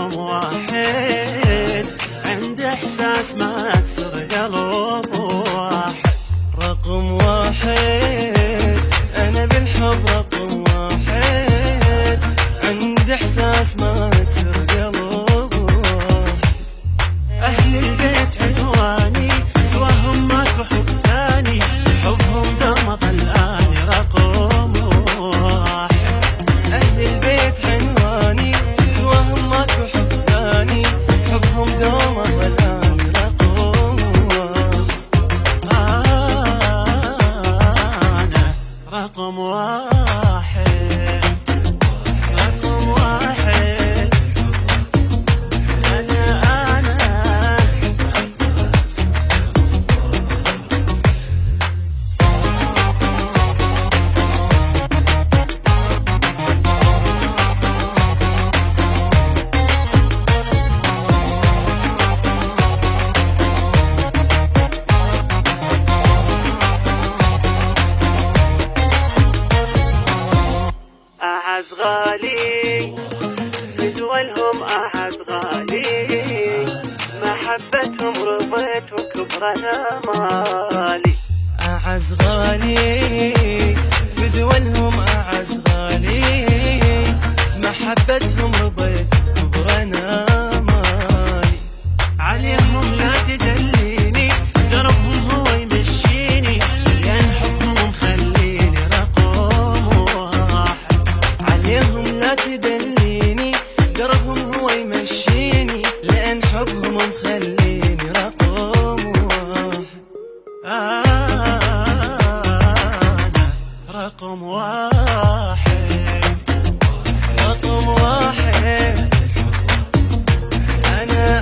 رقم واحد، عند إحساس ما أكسر قلب واحد. رقم واحد أنا بالحب رقم واحد، عند إحساس ما أكسر قلب واحد. أهل البيت عنواني سواهم ماكو حب ثاني، حبهم دوم ظلاني رقم واحد. أهل البيت عنواني سواهم ماكو حب ثاني، حبهم دوم ظلاني رقم واحد. أنا رقم واحد، رقم واحد. أعز غالي بدولهم، أعز غالي محبتهم رضيت وكبرنا مالي. أعز غالي بدولهم، أعز غالي محبتهم رضيت كبرنا مالي. عليهم لا تدليني، دربهم هو يمشيني، لأن حبهم مخليني رقم واحد. عليهم لا تدليني، دربهم هو يمشيني، لأن حبهم مخليني رقم واحد. أنا رقم واحد، رقم واحد. أنا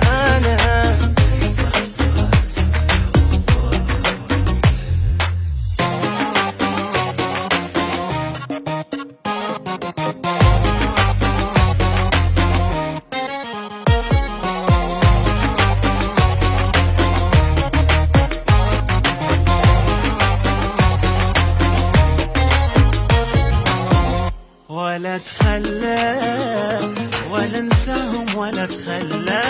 ولا اتخلى ولا انساهم ولا اتخلى،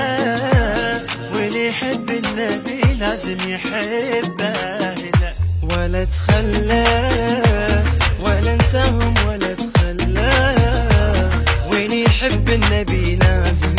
واللي يحب النبي لازم يحبه. لا ولا اتخلى ولا انساهم ولا اتخلى، وين يحب النبي لازم